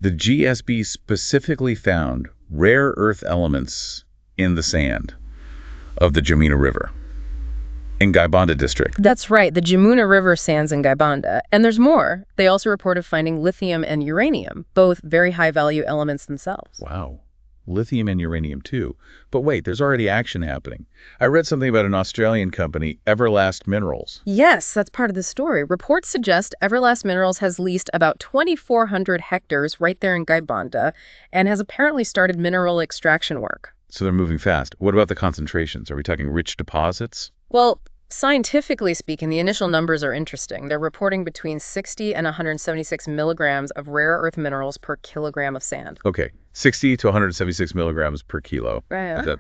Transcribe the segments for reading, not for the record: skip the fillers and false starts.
The GSB specifically found rare earth elements in the sand of the Jamuna River in Gaibandha district. That's right, the Jamuna River sands in Gaibandha. And there's more. They also reported finding lithium and uranium, both very high-value elements themselves. Wow. Lithium and uranium too. But wait, there's already action happening. I read something about an Australian company, Everlast Minerals. Yes, that's part of the story. Reports suggest Everlast Minerals has leased about 2,400 hectares right there in Gaibandha and has apparently started mineral extraction work. So they're moving fast. What about the concentrations? Are we talking rich deposits? Well, scientifically speaking, the initial numbers are interesting. They're reporting between 60 and 176 milligrams of rare earth minerals per kilogram of sand. Okay, 60 to 176 milligrams per kilo. Right. Is that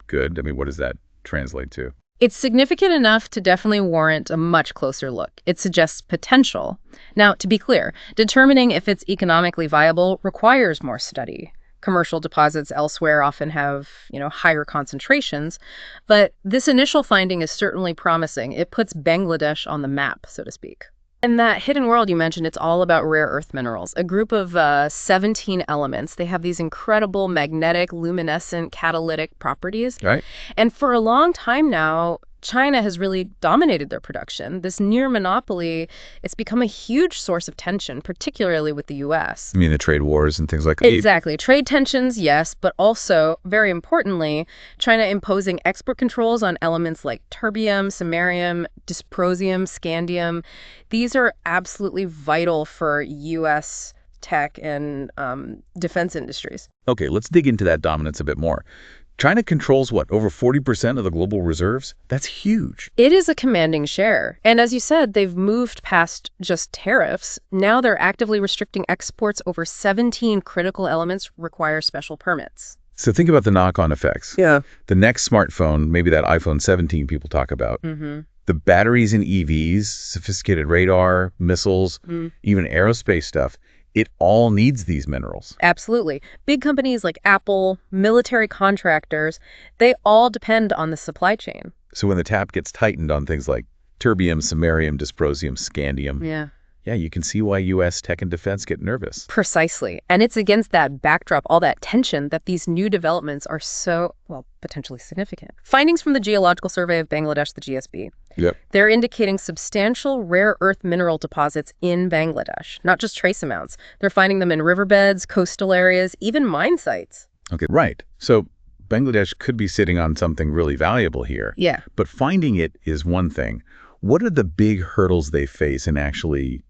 good? I mean, what does that translate to? It's significant enough to definitely warrant a much closer look. It suggests potential. Now, to be clear, determining if it's economically viable requires more study. Commercial deposits elsewhere often have, higher concentrations, but this initial finding is certainly promising. It puts Bangladesh on the map, so to speak. In that hidden world you mentioned, it's all about rare earth minerals, a group of 17 elements. They have these incredible magnetic, luminescent, catalytic properties. Right. And for a long time now, China has really dominated their production. This near monopoly, it's become a huge source of tension, particularly with the U.S. I mean, the trade wars and things like that. Exactly. Trade tensions, yes, but also, very importantly, China imposing export controls on elements like terbium, samarium, dysprosium, scandium. These are absolutely vital for U.S. tech and defense industries. Okay, let's dig into that dominance a bit more. China controls, what, over 40% of the global reserves? That's huge. It is a commanding share. And as you said, they've moved past just tariffs. Now they're actively restricting exports. Over 17 critical elements require special permits. So think about the knock-on effects. Yeah. The next smartphone, maybe that iPhone 17 people talk about. Mm-hmm. The batteries in EVs, sophisticated radar, missiles, even aerospace stuff. It all needs these minerals. Absolutely. Big companies like Apple, military contractors, they all depend on the supply chain. So when the tap gets tightened on things like terbium, samarium, dysprosium, scandium, yeah, you can see why U.S. tech and defense get nervous. Precisely. And it's against that backdrop, all that tension, that these new developments are so, potentially significant. Findings from the Geological Survey of Bangladesh, the GSB, they're indicating substantial rare earth mineral deposits in Bangladesh, not just trace amounts. They're finding them in riverbeds, coastal areas, even mine sites. Okay, right. So Bangladesh could be sitting on something really valuable here. Yeah. But finding it is one thing. What are the big hurdles they face in actually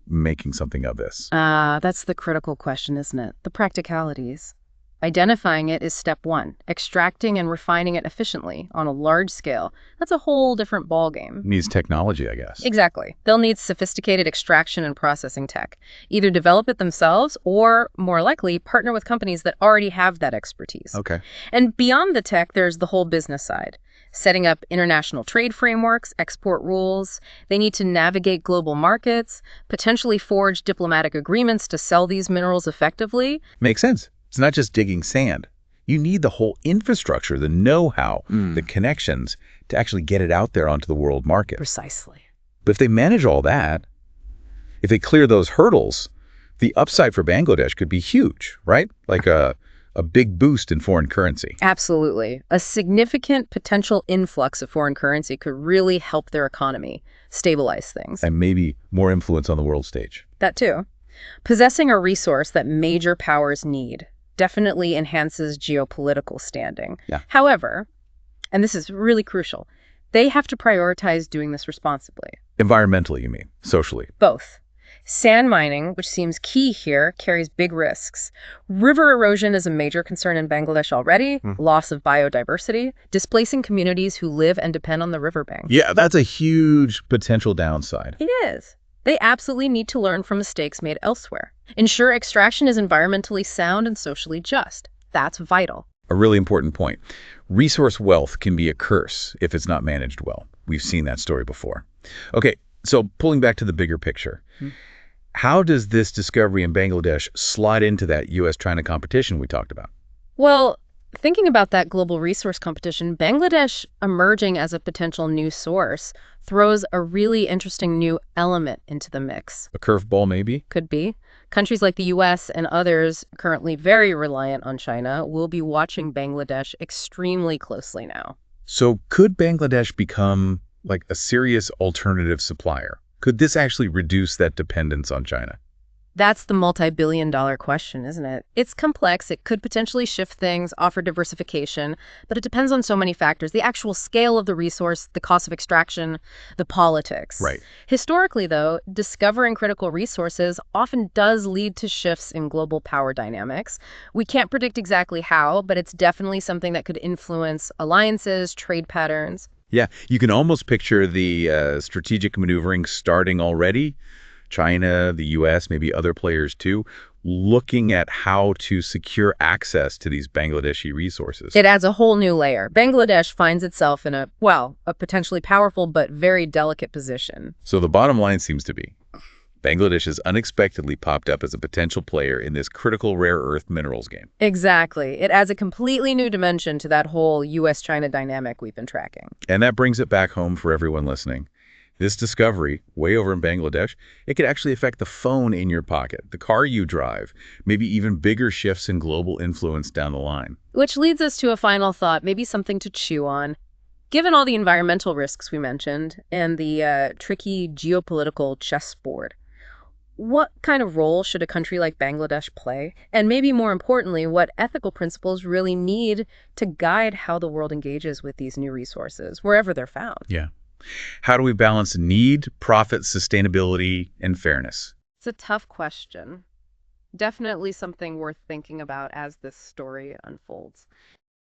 making something of this? That's the critical question, isn't it? The practicalities. Identifying it is step one. Extracting and refining it efficiently on a large scale, that's a whole different ballgame. Needs technology, I guess. Exactly. They'll need sophisticated extraction and processing tech. Either develop it themselves or, more likely, partner with companies that already have that expertise. Okay. And beyond the tech, there's the whole business side. Setting up international trade frameworks, export rules. They need to navigate global markets, potentially forge diplomatic agreements to sell these minerals effectively. Makes sense. It's not just digging sand. You need the whole infrastructure, the know-how, the connections to actually get it out there onto the world market. Precisely. But if they manage all that, if they clear those hurdles, the upside for Bangladesh could be huge, right? Like a big boost in foreign currency. Absolutely. A significant potential influx of foreign currency could really help their economy, stabilize things. And maybe more influence on the world stage. That too. Possessing a resource that major powers need definitely enhances geopolitical standing. Yeah. However, and this is really crucial, they have to prioritize doing this responsibly. Environmentally, you mean? Socially? Both. Sand mining, which seems key here, carries big risks. River erosion is a major concern in Bangladesh already, loss of biodiversity, displacing communities who live and depend on the riverbank. Yeah, that's a huge potential downside. It is. They absolutely need to learn from mistakes made elsewhere. Ensure extraction is environmentally sound and socially just. That's vital. A really important point. Resource wealth can be a curse if it's not managed well. We've seen that story before. Okay, so pulling back to the bigger picture. How does this discovery in Bangladesh slide into that U.S.-China competition we talked about? Well, thinking about that global resource competition, Bangladesh emerging as a potential new source throws a really interesting new element into the mix. A curveball, maybe? Could be. Countries like the US and others currently very reliant on China will be watching Bangladesh extremely closely now. So could Bangladesh become like a serious alternative supplier? Could this actually reduce that dependence on China? That's the multi-billion-dollar question, isn't it? It's complex. It could potentially shift things, offer diversification, but it depends on so many factors. The actual scale of the resource, the cost of extraction, the politics. Right. Historically, though, discovering critical resources often does lead to shifts in global power dynamics. We can't predict exactly how, but it's definitely something that could influence alliances, trade patterns. Yeah, you can almost picture the strategic maneuvering starting already. China, the U.S., maybe other players too, looking at how to secure access to these Bangladeshi resources. It adds a whole new layer. Bangladesh finds itself in a potentially powerful but very delicate position. So the bottom line seems to be Bangladesh has unexpectedly popped up as a potential player in this critical rare earth minerals game. Exactly. It adds a completely new dimension to that whole U.S.-China dynamic we've been tracking. And that brings it back home for everyone listening. This discovery, way over in Bangladesh, it could actually affect the phone in your pocket, the car you drive, maybe even bigger shifts in global influence down the line. Which leads us to a final thought, maybe something to chew on. Given all the environmental risks we mentioned and the tricky geopolitical chessboard, what kind of role should a country like Bangladesh play? And maybe more importantly, what ethical principles really need to guide how the world engages with these new resources, wherever they're found? Yeah. How do we balance need, profit, sustainability, and fairness? It's a tough question. Definitely something worth thinking about as this story unfolds.